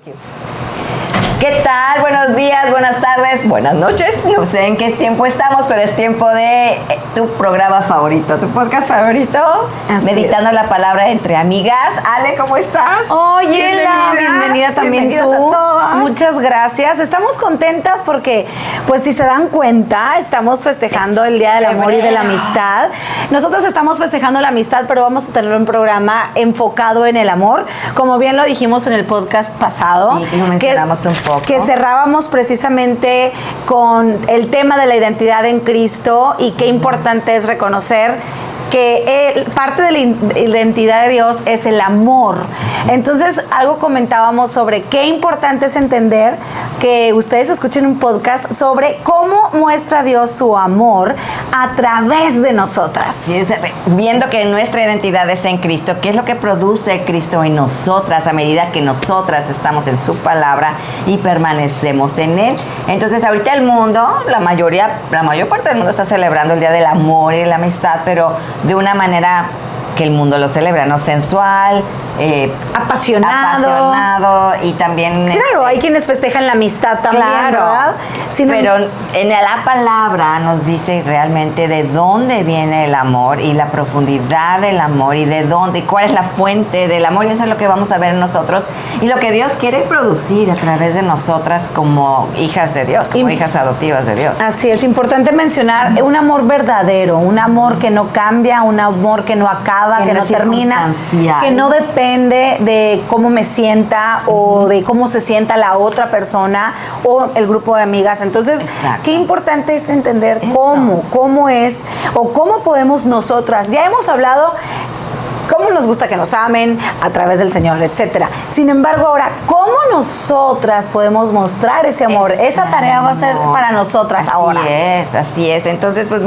¿Qué tal? Buenos días, buenas tardes, buenas noches. No sé en qué tiempo estamos, pero es tiempo de tu programa favorito, tu podcast favorito. Meditando la palabra entre amigas. Ale, ¿cómo estás? Oye, bienvenida también tú. Muchas gracias. Estamos contentas porque, pues si se dan cuenta, estamos festejando el Día del Amor y de la Amistad. Nosotros estamos festejando la amistad, pero vamos a tener un programa enfocado en el amor, como bien lo dijimos en el podcast pasado. Sí, que lo mencionamos un poco. Que cerrábamos precisamente con el tema de la identidad en Cristo y qué importante es reconocer que parte de la identidad de Dios es el amor. Entonces, algo comentábamos sobre qué importante es entender que ustedes escuchen un podcast sobre cómo muestra Dios su amor a través de nosotras. Sí, viendo que nuestra identidad es en Cristo, ¿qué es lo que produce Cristo en nosotras a medida que nosotras estamos en su palabra y permanecemos en Él? Entonces, ahorita el mundo, la mayor parte del mundo está celebrando el Día del Amor y de la Amistad, pero de una manera que el mundo lo celebra, ¿no? Sensual, apasionado y también... Claro, hay quienes festejan la amistad también, claro, ¿verdad? Pero en la palabra nos dice realmente de dónde viene el amor y la profundidad del amor y de dónde, y cuál es la fuente del amor, y eso es lo que vamos a ver en nosotros y lo que Dios quiere producir a través de nosotras como hijas de Dios, como hijas adoptivas de Dios. Así es, importante mencionar un amor verdadero, un amor que no cambia, un amor que no acaba, que no termina, que no depende de cómo me sienta o de cómo se sienta la otra persona o el grupo de amigas. Entonces, qué importante es entender cómo es o cómo podemos nosotras. Ya hemos hablado cómo nos gusta que nos amen a través del Señor, etcétera. Sin embargo, ahora, ¿cómo nosotras podemos mostrar ese amor? Esa tarea va a ser para nosotras ahora. Así es. Entonces, pues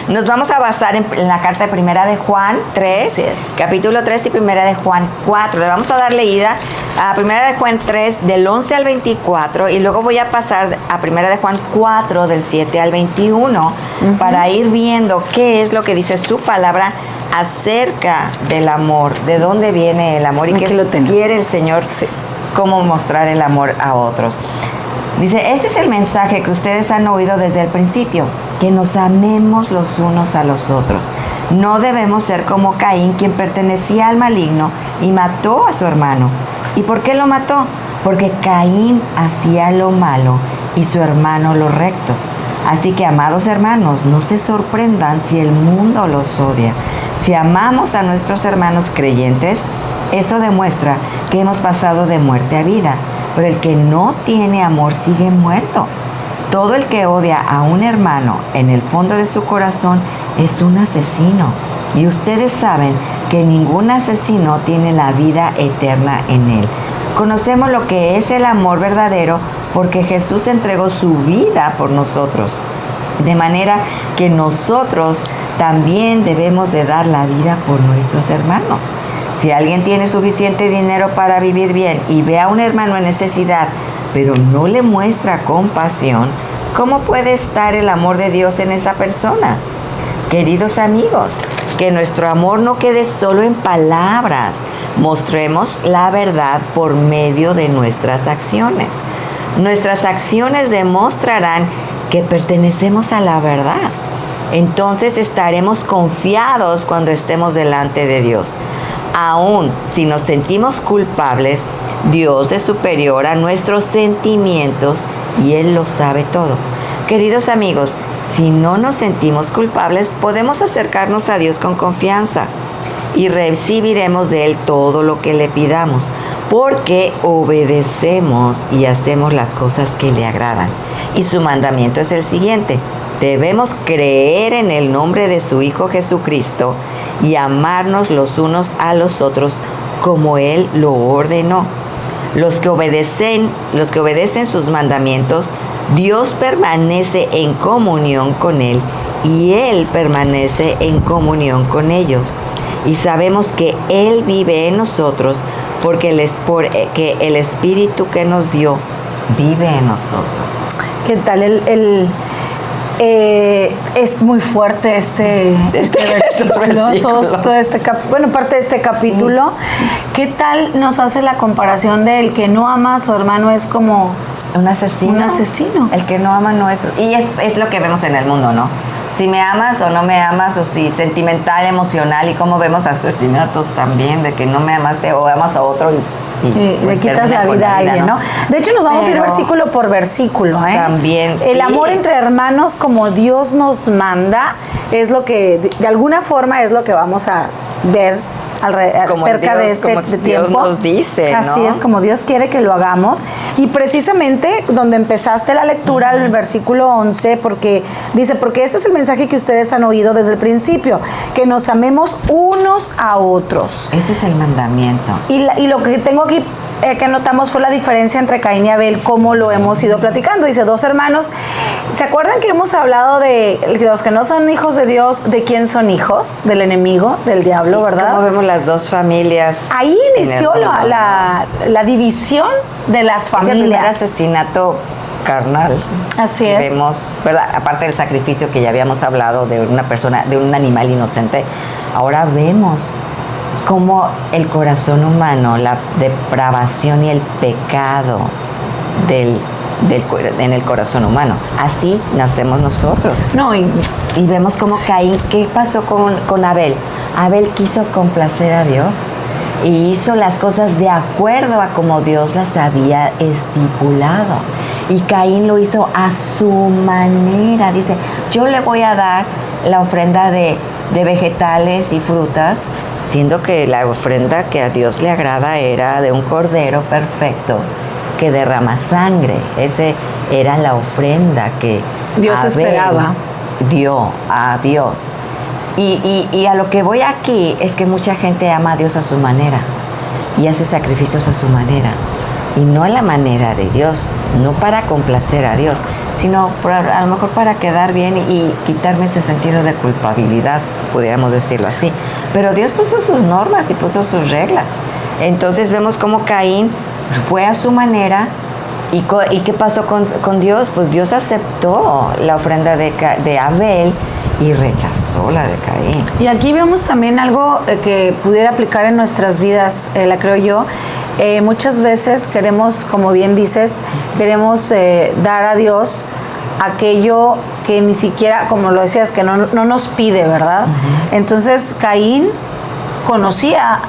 nos vamos a basar en la carta de Primera de Juan 3, capítulo 3 y Primera de Juan 4. Le vamos a dar leída a Primera de Juan 3 del 11 al 24 y luego voy a pasar a Primera de Juan 4 del 7 al 21 para ir viendo qué es lo que dice su palabra acerca del amor, de dónde viene el amor y qué quiere el Señor, cómo mostrar el amor a otros. Dice, este es el mensaje que ustedes han oído desde el principio, que nos amemos los unos a los otros. No debemos ser como Caín, quien pertenecía al maligno y mató a su hermano. ¿Y por qué lo mató? Porque Caín hacía lo malo y su hermano lo recto. Así que, amados hermanos, no se sorprendan si el mundo los odia. Si amamos a nuestros hermanos creyentes, eso demuestra que hemos pasado de muerte a vida. Pero el que no tiene amor sigue muerto. Todo el que odia a un hermano en el fondo de su corazón es un asesino. Y ustedes saben que ningún asesino tiene la vida eterna en él. Conocemos lo que es el amor verdadero porque Jesús entregó su vida por nosotros. De manera que nosotros también debemos de dar la vida por nuestros hermanos. Si alguien tiene suficiente dinero para vivir bien y ve a un hermano en necesidad, pero no le muestra compasión, ¿cómo puede estar el amor de Dios en esa persona? Queridos amigos, que nuestro amor no quede solo en palabras. Mostremos la verdad por medio de nuestras acciones. Nuestras acciones demostrarán que pertenecemos a la verdad. Entonces estaremos confiados cuando estemos delante de Dios. Aún si nos sentimos culpables, Dios es superior a nuestros sentimientos y Él lo sabe todo. Queridos amigos, si no nos sentimos culpables, podemos acercarnos a Dios con confianza y recibiremos de Él todo lo que le pidamos, porque obedecemos y hacemos las cosas que le agradan. Y su mandamiento es el siguiente: debemos creer en el nombre de su Hijo Jesucristo y amarnos los unos a los otros como Él lo ordenó. Los que obedecen sus mandamientos, Dios permanece en comunión con Él y Él permanece en comunión con ellos. Y sabemos que Él vive en nosotros porque el Espíritu que nos dio vive en nosotros. ¿Qué tal Es muy fuerte este versículo, parte de este capítulo. Sí. ¿Qué tal nos hace la comparación de el que no ama a su hermano es como un asesino? Un asesino. El que no ama no es... Y es lo que vemos en el mundo, ¿no? Si me amas o no me amas, o si sentimental, emocional, y como vemos asesinatos también, de que no me amaste o amas a otro y pues le quitas la vida a alguien, ¿no? De hecho, nos vamos a ir versículo por versículo, ¿eh? También, El amor entre hermanos, como Dios nos manda, es lo que, de alguna forma, es lo que vamos a ver acerca de este tiempo. Dios nos dice, ¿no? Así es, como Dios quiere que lo hagamos. Y precisamente donde empezaste la lectura, el versículo 11, porque dice, porque este es el mensaje que ustedes han oído desde el principio, que nos amemos unos a otros. Ese es el mandamiento. Y lo que tengo aquí que notamos fue la diferencia entre Caín y Abel, como lo hemos ido platicando. Dice, 2 hermanos. ¿Se acuerdan que hemos hablado de los que no son hijos de Dios, de quién son hijos? Del enemigo, del diablo, ¿verdad? Como vemos las dos familias. Ahí inició la división de las familias. Es el primer asesinato carnal. Así es. Vemos, ¿verdad? Aparte del sacrificio que ya habíamos hablado de una persona, de un animal inocente, ahora vemos cómo el corazón humano, la depravación y el pecado en el corazón humano. Así nacemos nosotros. No, y vemos cómo Caín, ¿qué pasó con Abel? Abel quiso complacer a Dios y hizo las cosas de acuerdo a como Dios las había estipulado. Y Caín lo hizo a su manera. Dice, yo le voy a dar la ofrenda de vegetales y frutas, siendo que la ofrenda que a Dios le agrada era de un cordero perfecto que derrama sangre. Ese era la ofrenda que Dios Abel esperaba. Dio a Dios. Y a lo que voy aquí es que mucha gente ama a Dios a su manera y hace sacrificios a su manera. Y no a la manera de Dios, no para complacer a Dios, sino a lo mejor para quedar bien y quitarme ese sentido de culpabilidad, podríamos decirlo así. Pero Dios puso sus normas y puso sus reglas. Entonces vemos cómo Caín fue a su manera. ¿Y qué pasó con Dios? Pues Dios aceptó la ofrenda de Abel y rechazó la de Caín. Y aquí vemos también algo que pudiera aplicar en nuestras vidas, la creo yo. Muchas veces queremos, como bien dices, queremos dar a Dios aquello que ni siquiera, como lo decías, que no nos pide, ¿verdad? Uh-huh. Entonces Abel conocía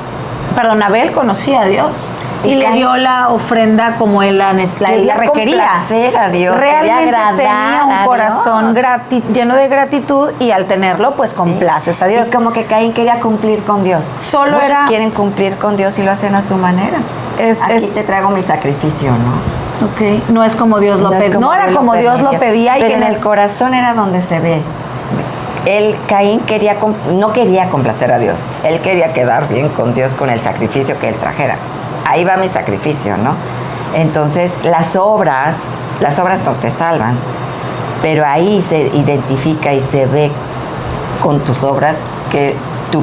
a Dios. Y le dio la ofrenda como él la requería. Complacer a Dios, realmente tenía un corazón lleno de gratitud, y al tenerlo, pues complaces a Dios. Y como que Caín quería cumplir con Dios. Muchos quieren cumplir con Dios y lo hacen a su manera. Aquí te traigo mi sacrificio, ¿no? Ok, no es como Dios lo pedía. No era como Dios lo pedía. Pero en el corazón era donde se ve. Caín no quería complacer a Dios. Él quería quedar bien con Dios con el sacrificio que él trajera. Ahí va mi sacrificio, ¿no? Entonces, las obras no te salvan, pero ahí se identifica y se ve con tus obras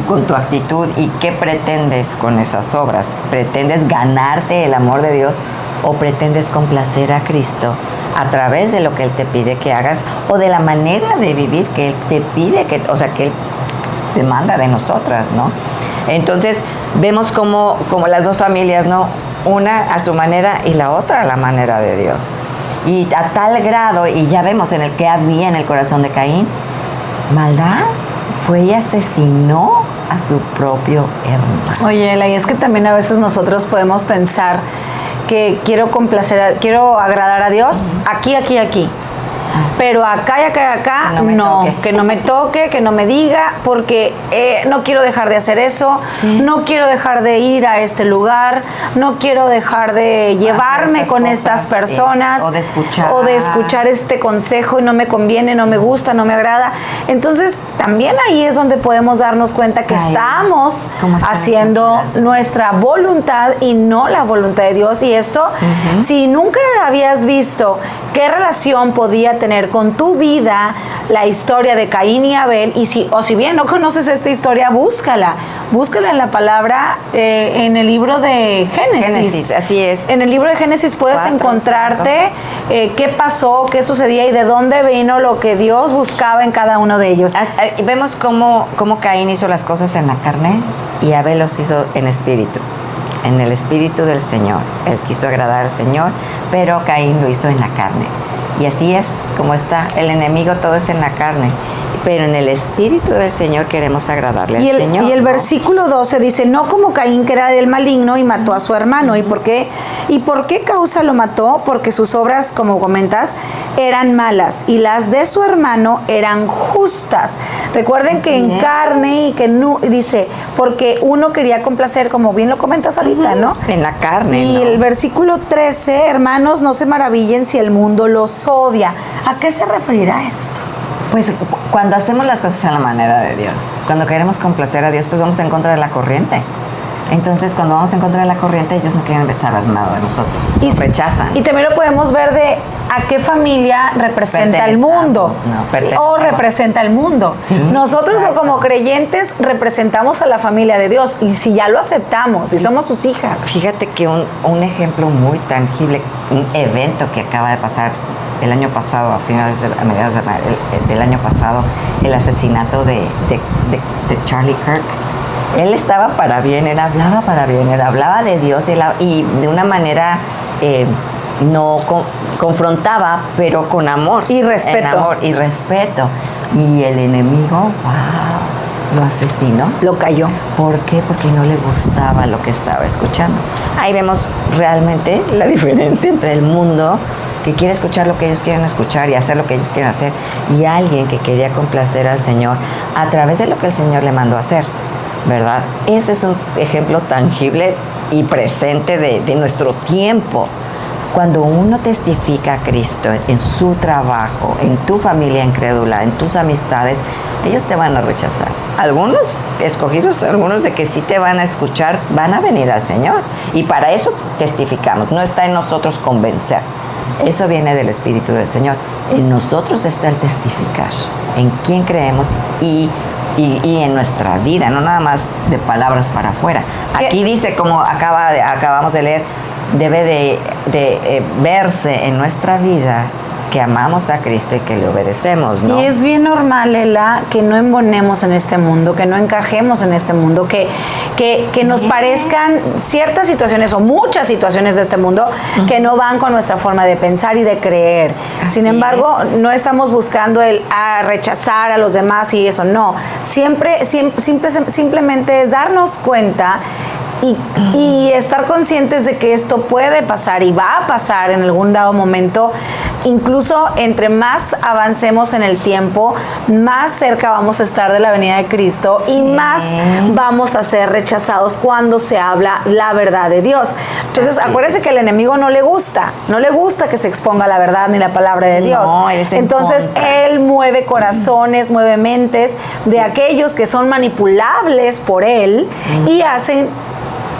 con tu actitud y qué pretendes con esas obras. ¿Pretendes ganarte el amor de Dios o pretendes complacer a Cristo a través de lo que Él te pide que hagas o de la manera de vivir que Él te pide, que Él demanda de nosotras, ¿no? Entonces, vemos como las dos familias, ¿no? Una a su manera y la otra a la manera de Dios. Y a tal grado, y ya vemos en el que había en el corazón de Caín, maldad, fue y asesinó a su propio hermano. Oye, Ela, y es que también a veces nosotros podemos pensar que quiero agradar a Dios aquí. Pero acá y acá, no, que no me toque, que no me diga, porque no quiero dejar de hacer eso, no quiero dejar de ir a este lugar, no quiero dejar de llevarme con estas personas, o de escuchar este consejo y no me conviene, no me gusta, no me agrada. Entonces, también ahí es donde podemos darnos cuenta que estamos haciendo nuestra voluntad y no la voluntad de Dios. Y esto, si nunca habías visto qué relación podía tener con tu vida la historia de Caín y Abel, y si bien no conoces esta historia, búscala en la palabra, en el libro de Génesis. Así es. En el libro de Génesis puedes encontrarte qué pasó, qué sucedía y de dónde vino lo que Dios buscaba en cada uno de ellos. Vemos cómo Caín hizo las cosas en la carne y Abel los hizo en espíritu. En el espíritu del Señor. Él quiso agradar al Señor, pero Caín lo hizo en la carne. Y así es como está. El enemigo todo es en la carne. Pero en el espíritu del Señor queremos agradarle al Señor. Y el versículo 12 dice, no como Caín, que era del maligno y mató a su hermano. ¿Y por qué causa lo mató? Porque sus obras, como comentas, eran malas y las de su hermano eran justas. Recuerden que en carne y que no, dice, porque uno quería complacer, como bien lo comentas ahorita, ¿no? En la carne. Y el versículo 13, hermanos, no se maravillen si el mundo los odia. ¿A qué se referirá esto? Pues cuando hacemos las cosas a la manera de Dios, cuando queremos complacer a Dios, pues vamos en contra de la corriente. Entonces, cuando vamos en contra de la corriente, ellos no quieren saber nada de nosotros, nos rechazan. Y también lo podemos ver de a qué familia representa el mundo, o representa el mundo. Sí, nosotros como creyentes representamos a la familia de Dios, y si ya lo aceptamos, y somos sus hijas. Fíjate que un ejemplo muy tangible, un evento que acaba de pasar el año pasado, a mediados del año pasado, el asesinato de Charlie Kirk. Él estaba para bien, él hablaba para bien, él hablaba de Dios y de una manera no confrontaba, pero con amor. Y respeto. Y el enemigo, wow, lo asesinó. Lo cayó. ¿Por qué? Porque no le gustaba lo que estaba escuchando. Ahí vemos realmente la diferencia entre el mundo que quiere escuchar lo que ellos quieren escuchar y hacer lo que ellos quieren hacer, y alguien que quería complacer al Señor a través de lo que el Señor le mandó a hacer, ¿verdad? Ese es un ejemplo tangible y presente de nuestro tiempo. Cuando uno testifica a Cristo en su trabajo, en tu familia incrédula, en tus amistades, ellos te van a rechazar. Algunos escogidos, algunos de que sí te van a escuchar, van a venir al Señor. Y para eso testificamos. No está en nosotros convencer. Eso viene del Espíritu del Señor. En nosotros está el testificar, en quién creemos y en nuestra vida, no nada más de palabras para afuera. Aquí dice, como acabamos de leer, debe de verse en nuestra vida que amamos a Cristo y que le obedecemos, ¿no? Y es bien normal, Ela, que no embonemos en este mundo, que no encajemos en este mundo, que nos parezcan ciertas situaciones o muchas situaciones de este mundo que no van con nuestra forma de pensar y de creer. Sin embargo, no estamos buscando rechazar a los demás y eso, no. Simplemente es darnos cuenta y estar conscientes de que esto puede pasar y va a pasar en algún dado momento. Incluso entre más avancemos en el tiempo, más cerca vamos a estar de la venida de Cristo y más vamos a ser rechazados cuando se habla la verdad de Dios. Entonces, acuérdense que el enemigo no le gusta que se exponga la verdad ni la palabra de Dios. Entonces, él mueve corazones, mueve mentes de aquellos que son manipulables por él y hacen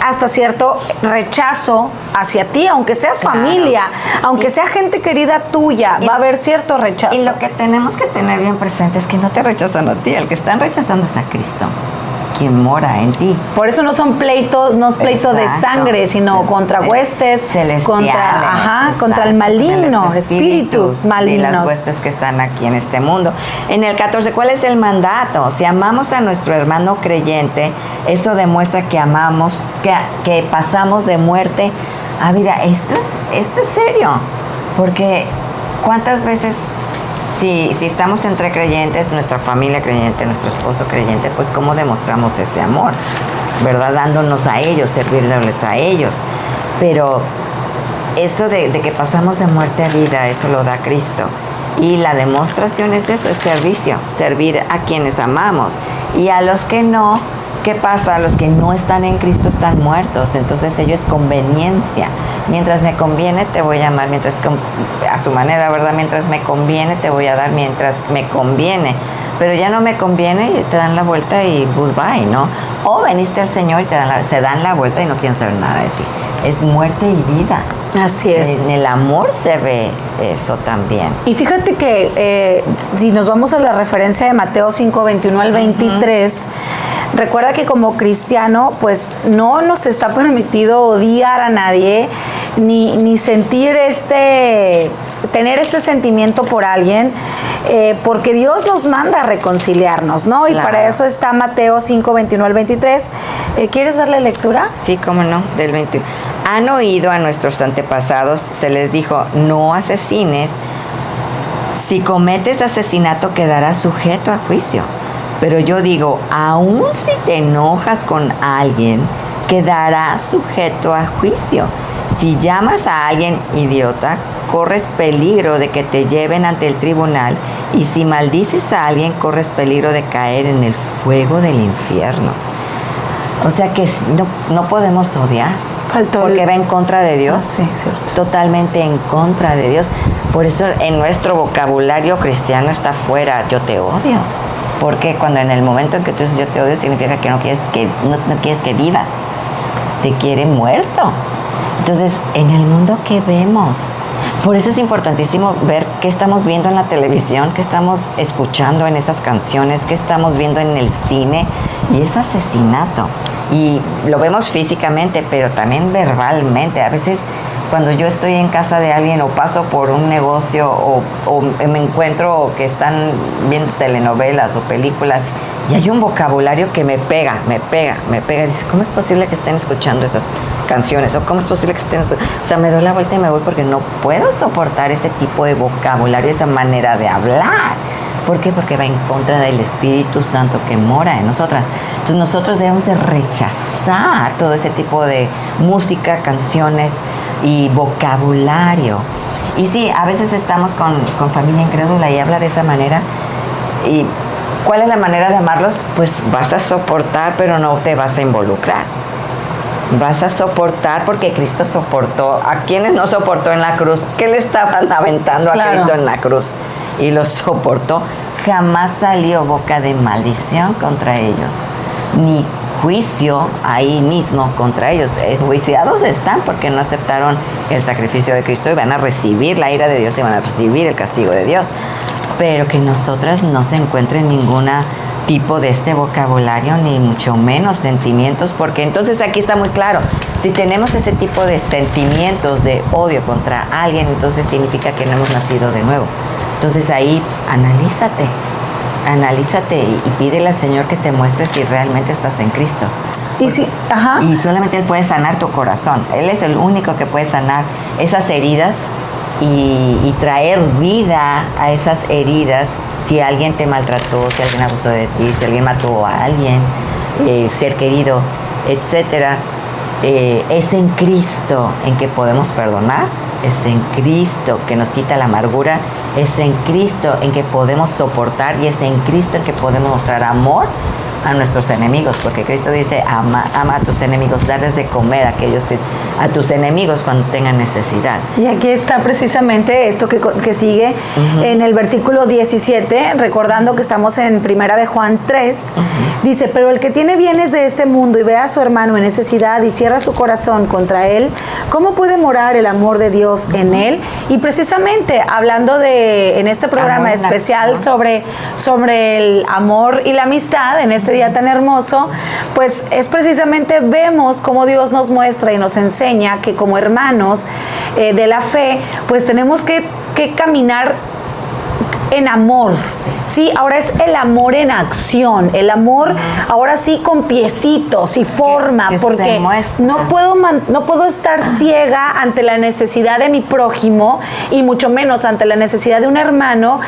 hasta cierto rechazo hacia ti, aunque seas familia, aunque sea gente querida tuya, va a haber cierto rechazo. Y lo que tenemos que tener bien presente es que no te rechazan a ti, el que están rechazando es a Cristo, quien mora en ti. Por eso no son pleitos, no es pleito de sangre, sino contra huestes, contra el maligno, espíritus malignos. Y las huestes que están aquí en este mundo. En el 14, ¿cuál es el mandato? Si amamos a nuestro hermano creyente, eso demuestra que amamos, que pasamos de muerte a vida. Esto es serio, porque ¿cuántas veces si estamos entre creyentes, nuestra familia creyente, nuestro esposo creyente, pues cómo demostramos ese amor, ¿verdad? Dándonos a ellos, servirles a ellos. Pero eso de que pasamos de muerte a vida, eso lo da Cristo. Y la demostración es eso, es servicio, servir a quienes amamos. Y a los que no, ¿qué pasa? Los que no están en Cristo están muertos, entonces ello es conveniencia. Mientras me conviene te voy a amar, a su manera, ¿verdad? Mientras me conviene te voy a dar, mientras me conviene. Pero ya no me conviene y te dan la vuelta y goodbye, ¿no? O veniste al Señor y se dan la vuelta y no quieren saber nada de ti. es muerte y vida. Así es. En el amor se ve eso también. Y fíjate que si nos vamos a la referencia de Mateo 5, 21 al 23, recuerda que como cristiano, pues no nos está permitido odiar a nadie, ni sentir tener este sentimiento por alguien, porque Dios nos manda a reconciliarnos, ¿no? Y para eso está Mateo 5, 21 al 23. ¿Quieres darle lectura? Sí, cómo no, del 21. Han oído a nuestros antepasados, se les dijo, no asesines. Si cometes asesinato, quedarás sujeto a juicio. Pero yo digo, aun si te enojas con alguien, quedarás sujeto a juicio. Si llamas a alguien idiota, corres peligro de que te lleven ante el tribunal, y si maldices a alguien, corres peligro de caer en el fuego del infierno. O sea que no podemos odiar. Porque va en contra de Dios. Sí, cierto. Totalmente en contra de Dios. Por eso en nuestro vocabulario cristiano está fuera, yo te odio. Porque cuando en el momento en que tú dices yo te odio, significa que no quieres que vivas. Te quiere muerto. Entonces, en el mundo, ¿qué vemos? Por eso es importantísimo ver qué estamos viendo en la televisión, qué estamos escuchando en esas canciones, qué estamos viendo en el cine. Y es asesinato. Y lo vemos físicamente, pero también verbalmente. A veces cuando yo estoy en casa de alguien o paso por un negocio o me encuentro que están viendo telenovelas o películas y hay un vocabulario que me pega. Dice, ¿cómo es posible que estén escuchando esas canciones? ¿O cómo es posible que estén escuchando? O sea, me doy la vuelta y me voy porque no puedo soportar ese tipo de vocabulario, esa manera de hablar. ¿Por qué? Porque va en contra del Espíritu Santo que mora en nosotras. Entonces nosotros debemos de rechazar todo ese tipo de música, canciones y vocabulario. Y sí, a veces estamos con familia incrédula y habla de esa manera. ¿Y cuál es la manera de amarlos? Pues vas a soportar, pero no te vas a involucrar. Vas a soportar porque Cristo soportó. ¿A quienes no soportó en la cruz? ¿Qué le estaban aventando a Cristo en la cruz? Y los soportó. Jamás salió boca de maldición contra ellos, ni juicio ahí mismo contra ellos. Enjuiciados están porque no aceptaron el sacrificio de Cristo y van a recibir la ira de Dios y van a recibir el castigo de Dios. Pero que nosotras no se encuentren ninguna tipo de este vocabulario, ni mucho menos sentimientos, porque entonces aquí está muy claro, si tenemos ese tipo de sentimientos de odio contra alguien, entonces significa que no hemos nacido de nuevo. Entonces ahí analízate y pídele al Señor que te muestre si realmente estás en Cristo. Y solamente Él puede sanar tu corazón. Él es el único que puede sanar esas heridas y traer vida a esas heridas. Si alguien te maltrató, si alguien abusó de ti, si alguien mató a alguien, ser querido, etcétera, es en Cristo en que podemos perdonar, es en Cristo que nos quita la amargura, es en Cristo en que podemos soportar y es en Cristo en que podemos mostrar amor a nuestros enemigos, porque Cristo dice, ama a tus enemigos, darles de comer a tus enemigos cuando tengan necesidad. Y aquí está precisamente esto que sigue en el versículo 17, recordando que estamos en Primera de Juan 3, dice, pero el que tiene bienes de este mundo y ve a su hermano en necesidad y cierra su corazón contra él, ¿cómo puede morar el amor de Dios en él? Y precisamente hablando en este programa especial sobre el amor y la amistad, en este día tan hermoso, pues es precisamente vemos cómo Dios nos muestra y nos enseña que como hermanos de la fe, pues tenemos que caminar en amor. Sí, ahora es el amor en acción, el amor ahora sí con piecitos y forma, porque no puedo estar ciega ante la necesidad de mi prójimo y mucho menos ante la necesidad de un hermano,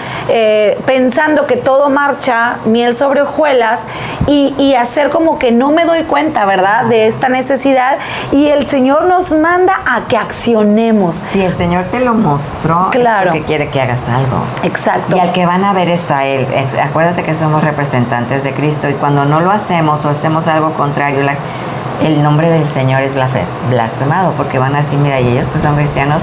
pensando que todo marcha miel sobre hojuelas y hacer como que no me doy cuenta, ¿verdad?, de esta necesidad, y el Señor nos manda a que accionemos. Si el Señor te lo mostró, claro, es porque quiere que hagas algo. Exacto. Y al que van a ver es a Él. Acuérdate que somos representantes de Cristo y cuando no lo hacemos o hacemos algo contrario, el nombre del Señor es blasfemado, porque van a decir, mira, y ellos que son cristianos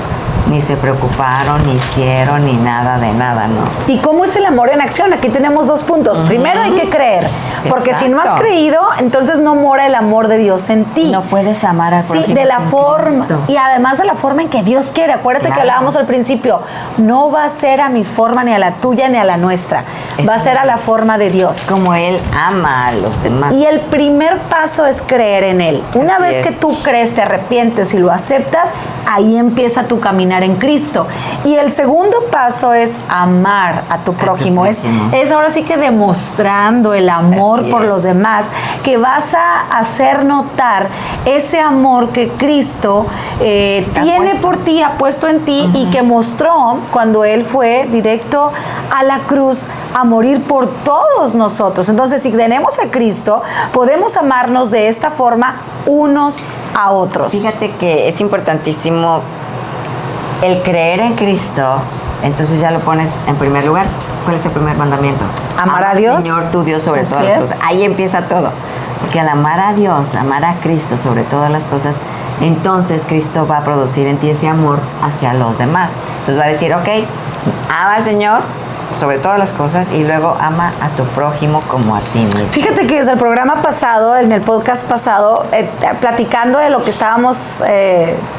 ni se preocuparon, ni hicieron, ni nada de nada, ¿no? ¿Y cómo es el amor en acción? Aquí tenemos 2 puntos. Primero hay que creer, porque si no has creído, entonces no mora el amor de Dios en ti. No puedes amar al prójimo. Sí, de la forma, y además de la forma en que Dios quiere. Acuérdate que hablábamos al principio, no va a ser a mi forma, ni a la tuya, ni a la nuestra. Va a ser a la forma de Dios. Como Él ama a los demás. Y el primer paso es creer en Él. Una vez que tú crees, te arrepientes y lo aceptas, ahí empieza tu caminar en Cristo. Y el segundo paso es amar a tu prójimo. Es ahora sí que demostrando el amor por los demás, que vas a hacer notar ese amor que Cristo tiene por ti, ha puesto en ti, y que mostró cuando Él fue directo a la cruz a morir por todos nosotros. Entonces, si tenemos a Cristo, podemos amarnos de esta forma unos a otros. Fíjate que es importantísimo el creer en Cristo, entonces ya lo pones en primer lugar. ¿Cuál es el primer mandamiento? Amar a Dios. Señor tu Dios sobre todas las cosas. Ahí empieza todo. Porque al amar a Dios, amar a Cristo sobre todas las cosas, entonces Cristo va a producir en ti ese amor hacia los demás. Entonces va a decir, ok, ama al Señor sobre todas las cosas y luego ama a tu prójimo como a ti mismo. Fíjate que desde el programa pasado, en el podcast pasado, platicando de lo que estábamos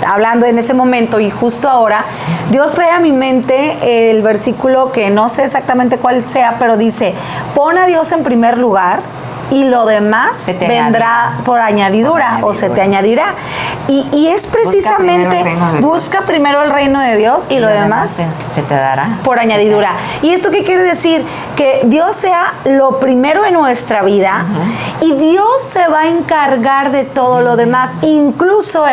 hablando en ese momento y justo ahora, Dios trae a mi mente el versículo que no sé exactamente cuál sea, pero dice, pon a Dios en primer lugar y lo demás vendrá por añadidura o se te añadirá. Y es precisamente, busca primero el reino de Dios y lo demás se te dará por añadidura. ¿Y esto qué quiere decir? Que Dios sea lo primero en nuestra vida y Dios se va a encargar de todo lo demás, incluso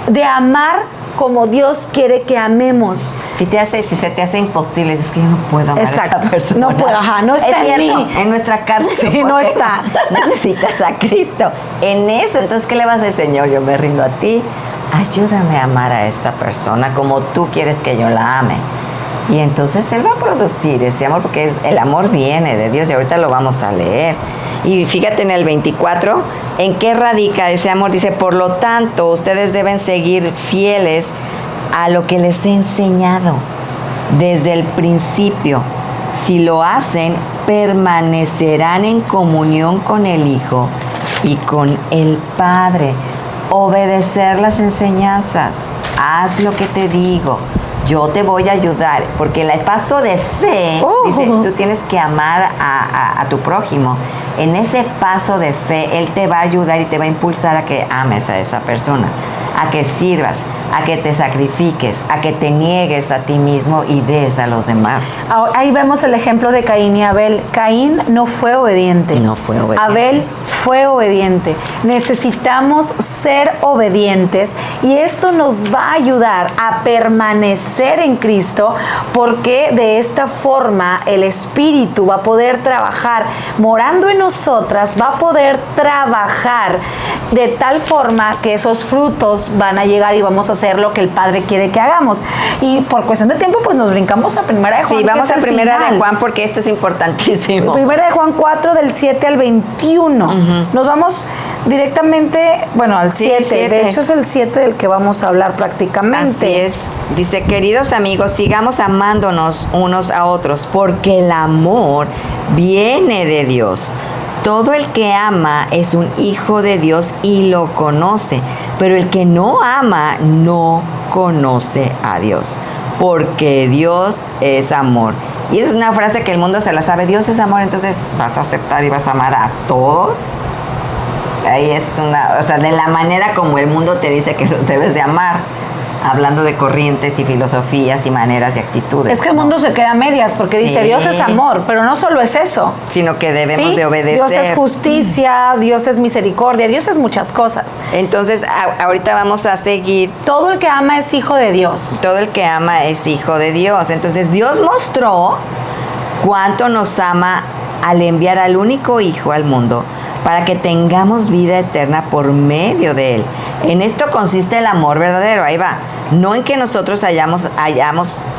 de amar como Dios quiere que amemos. Si se te hace imposible, es que yo no puedo amar a esa persona. No puedo, no está en mí. En nuestra carne. Sí, no está. Necesitas a Cristo. En eso, entonces, ¿qué le vas a decir, Señor? Yo me rindo a ti. Ayúdame a amar a esta persona como tú quieres que yo la ame. Y entonces Él va a producir ese amor, porque el amor viene de Dios y ahorita lo vamos a leer. Y fíjate en el 24, ¿en qué radica ese amor? Dice, por lo tanto, ustedes deben seguir fieles a lo que les he enseñado desde el principio. Si lo hacen, permanecerán en comunión con el Hijo y con el Padre. Obedecer las enseñanzas. Haz lo que te digo. Yo te voy a ayudar, porque el paso de fe, dice, tú tienes que amar a tu prójimo. En ese paso de fe, Él te va a ayudar y te va a impulsar a que ames a esa persona, a que sirvas, a que te sacrifiques, a que te niegues a ti mismo y des a los demás. Ahí vemos el ejemplo de Caín y Abel. Caín no fue obediente. No fue obediente. Abel fue obediente. Necesitamos ser obedientes y esto nos va a ayudar a permanecer en Cristo, porque de esta forma el Espíritu va a poder trabajar morando en nosotras, va a poder trabajar de tal forma que esos frutos van a llegar y vamos a hacer lo que el Padre quiere que hagamos. Y por cuestión de tiempo, pues nos brincamos a Primera de Juan. Sí, vamos a Primera de Juan porque esto es importantísimo. Primera de Juan 4 del 7 al 21. Nos vamos directamente, bueno, al 7. De hecho, es el 7 del que vamos a hablar prácticamente. Así es. Dice, queridos amigos, sigamos amándonos unos a otros, porque el amor viene de Dios. Todo el que ama es un hijo de Dios y lo conoce, pero el que no ama no conoce a Dios, porque Dios es amor. Y esa es una frase que el mundo se la sabe, Dios es amor, entonces vas a aceptar y vas a amar a todos. Ahí es de la manera como el mundo te dice que los debes de amar. Hablando de corrientes y filosofías y maneras y actitudes. Es que el mundo se queda a medias porque dice Dios es amor, pero no solo es eso. Sino que debemos de obedecer. Dios es justicia, Dios es misericordia, Dios es muchas cosas. Entonces, ahorita vamos a seguir. Todo el que ama es hijo de Dios. Todo el que ama es hijo de Dios. Entonces, Dios mostró cuánto nos ama al enviar al único Hijo al mundo para que tengamos vida eterna por medio de Él. En esto consiste el amor verdadero, ahí va. No en que nosotros hayamos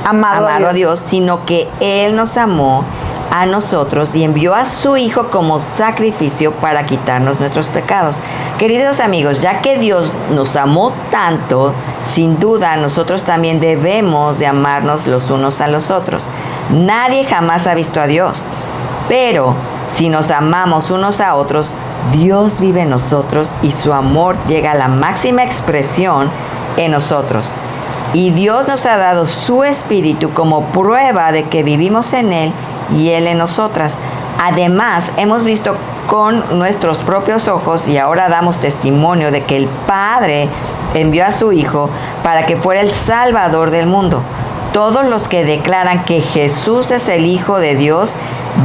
amado a Dios, sino que Él nos amó a nosotros y envió a su Hijo como sacrificio para quitarnos nuestros pecados. Queridos amigos, ya que Dios nos amó tanto, sin duda nosotros también debemos de amarnos los unos a los otros. Nadie jamás ha visto a Dios, pero si nos amamos unos a otros, Dios vive en nosotros y su amor llega a la máxima expresión en nosotros. Y Dios nos ha dado su Espíritu como prueba de que vivimos en Él y Él en nosotras. Además, hemos visto con nuestros propios ojos y ahora damos testimonio de que el Padre envió a su Hijo para que fuera el Salvador del mundo. Todos los que declaran que Jesús es el Hijo de Dios,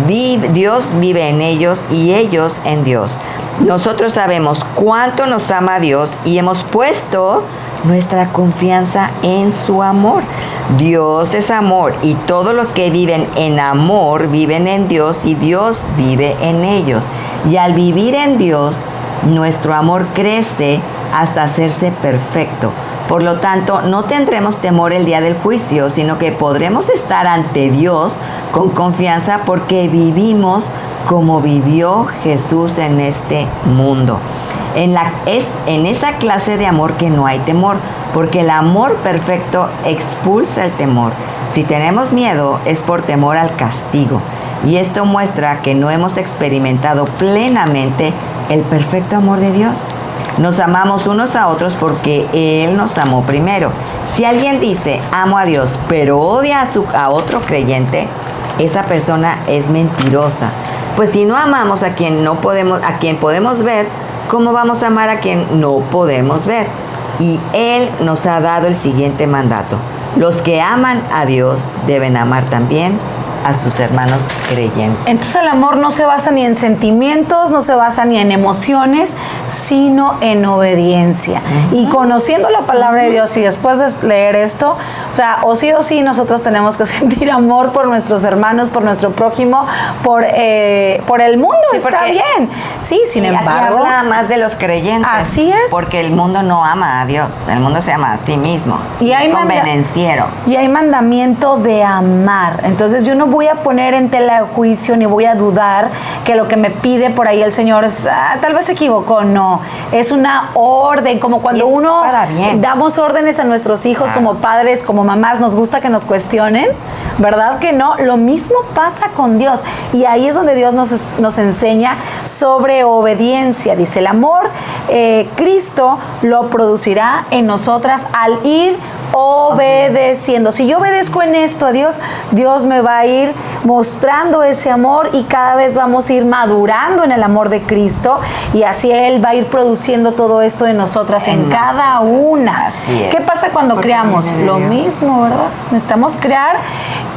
Dios vive en ellos y ellos en Dios. Nosotros sabemos cuánto nos ama Dios y hemos puesto nuestra confianza en su amor. Dios es amor y todos los que viven en amor viven en Dios y Dios vive en ellos. Y al vivir en Dios, nuestro amor crece hasta hacerse perfecto. Por lo tanto, no tendremos temor el día del juicio, sino que podremos estar ante Dios con confianza porque vivimos como vivió Jesús en este mundo. Es en esa clase de amor que no hay temor, porque el amor perfecto expulsa el temor. Si tenemos miedo es por temor al castigo, y esto muestra que no hemos experimentado plenamente el perfecto amor de Dios. Nos amamos unos a otros porque Él nos amó primero. Si alguien dice, amo a Dios, pero odia a otro creyente, esa persona es mentirosa. Pues si no amamos a quien podemos ver, ¿cómo vamos a amar a quien no podemos ver? Y Él nos ha dado el siguiente mandato. Los que aman a Dios deben amar también a sus hermanos creyentes. Entonces el amor no se basa ni en sentimientos, no se basa ni en emociones, sino en obediencia. Y conociendo la palabra de Dios y después de leer esto, o sí nosotros tenemos que sentir amor por nuestros hermanos, por nuestro prójimo, por el mundo, sí, está bien. Sí, sin embargo. Habla más de los creyentes. Así es. Porque el mundo no ama a Dios, el mundo se ama a sí mismo. Y hay convenenciero. Y hay mandamiento de amar. Entonces yo no voy a poner en tela de juicio ni voy a dudar que lo que me pide por ahí el Señor es, tal vez se equivocó. No, es una orden, como cuando uno damos órdenes a nuestros hijos como padres, como mamás, nos gusta que nos cuestionen, ¿verdad que no? Lo mismo pasa con Dios, y ahí es donde Dios nos enseña sobre obediencia. Dice, el amor Cristo lo producirá en nosotras al ir obedeciendo. Si yo obedezco en esto a Dios, Dios me va a ir mostrando ese amor y cada vez vamos a ir madurando en el amor de Cristo, y así Él va a ir produciendo todo esto en nosotras, en cada una. ¿Qué pasa cuando creamos? Lo mismo, ¿verdad? Necesitamos crear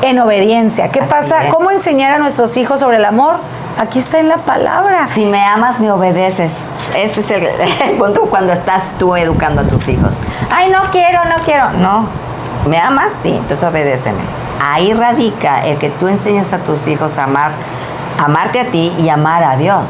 en obediencia. ¿Qué pasa? ¿Cómo enseñar a nuestros hijos sobre el amor? Aquí está en la palabra. Si me amas, me obedeces. Ese es el punto cuando estás tú educando a tus hijos. Ay, no quiero. No, ¿me amas? Sí, entonces obedéceme. Ahí radica el que tú enseñes a tus hijos a amarte a ti y amar a Dios.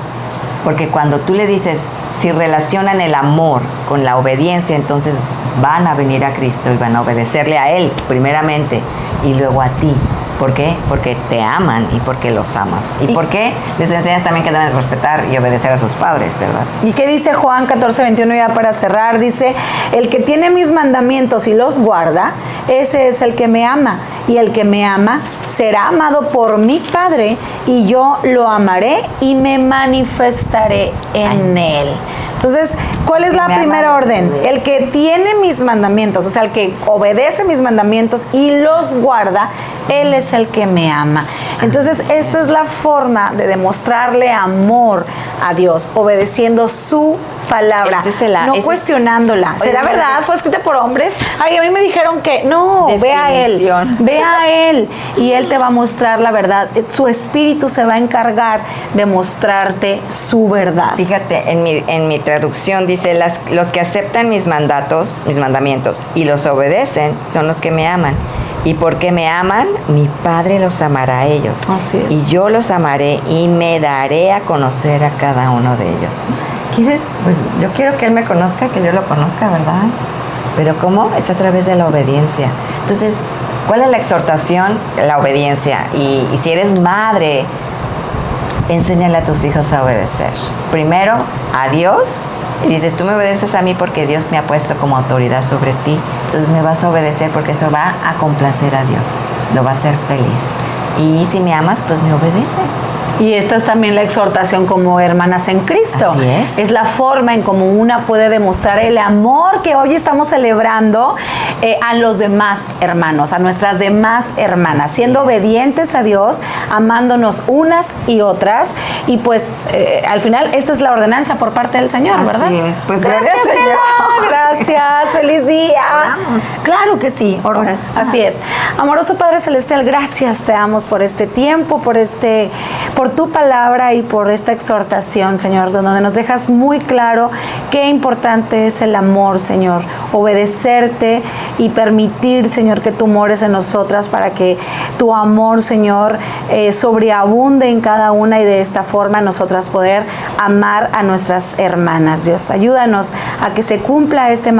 Porque cuando tú le dices, si relacionan el amor con la obediencia, entonces van a venir a Cristo y van a obedecerle a Él primeramente y luego a ti. ¿Por qué? Porque te aman y porque los amas. ¿Y por qué? Les enseñas también que deben respetar y obedecer a sus padres, ¿verdad? ¿Y qué dice Juan 14:21 ya para cerrar? Dice, el que tiene mis mandamientos y los guarda, ese es el que me ama. Y el que me ama será amado por mi Padre, y yo lo amaré y me manifestaré en él. Entonces, ¿cuál es la primera orden? El que tiene mis mandamientos, o sea, el que obedece mis mandamientos y los guarda, él es el que me ama. Entonces, esta es la forma de demostrarle amor a Dios, obedeciendo su palabra, no cuestionándola. ¿Será verdad? ¿Fue escrita por hombres? Ay, a mí me dijeron que no, ve a Él, y Él te va a mostrar la verdad. Su Espíritu se va a encargar de mostrarte su verdad. Fíjate, en mi traducción dice, los que aceptan mis mandamientos y los obedecen son los que me aman. Y porque me aman, mi Padre los amará a ellos. Así es. Y yo los amaré y me daré a conocer a cada uno de ellos. ¿Quieres? Pues yo quiero que Él me conozca, que yo lo conozca, ¿verdad? Pero ¿cómo? Es a través de la obediencia. Entonces, ¿Cuál es la exhortación? La obediencia. Y si eres madre, enséñale a tus hijos a obedecer. Primero, a Dios. Y dices, tú me obedeces a mí porque Dios me ha puesto como autoridad sobre ti. Entonces me vas a obedecer porque eso va a complacer a Dios. Lo va a hacer feliz. Y si me amas, pues me obedeces. Y esta es también la exhortación como hermanas en Cristo. Así es. Es la forma en cómo una puede demostrar el amor que hoy estamos celebrando a los demás hermanos, a nuestras demás hermanas, siendo obedientes a Dios, amándonos unas y otras. Y pues al final esta es la ordenanza por parte del Señor, ¿verdad? Así es. Pues gracias, Señor. Gracias. Feliz día. Oramos. Claro que sí. Así es. Amoroso Padre Celestial, gracias te damos por este tiempo, por tu palabra y por esta exhortación, Señor, donde nos dejas muy claro qué importante es el amor, Señor, obedecerte y permitir, Señor, que tú mores en nosotras para que tu amor, Señor, sobreabunde en cada una y de esta forma nosotras poder amar a nuestras hermanas. Dios, ayúdanos a que se cumpla este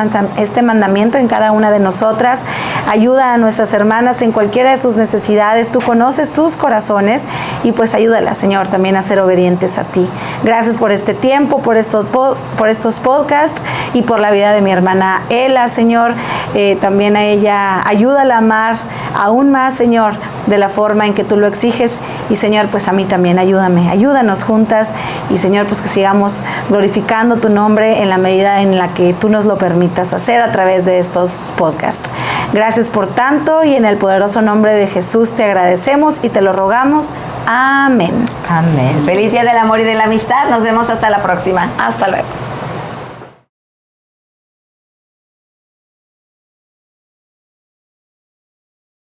mandamiento en cada una de nosotras. Ayuda a nuestras hermanas en cualquiera de sus necesidades. Tú conoces sus corazones y pues ayúdalas, Señor, también a ser obedientes a ti. Gracias por este tiempo, por estos podcasts y por la vida de mi hermana Ela, Señor. También a ella, ayúdala a amar aún más, Señor, de la forma en que tú lo exiges. Y, Señor, pues a mí también, ayúdanos juntas. Y, Señor, pues que sigamos glorificando tu nombre en la medida en la que tú nos lo permitas hacer a través de estos podcasts. Gracias por tanto y en el poderoso nombre de Jesús te agradecemos y te lo rogamos. Amén. Amén. Feliz día del amor y de la amistad. Nos vemos hasta la próxima. Hasta luego.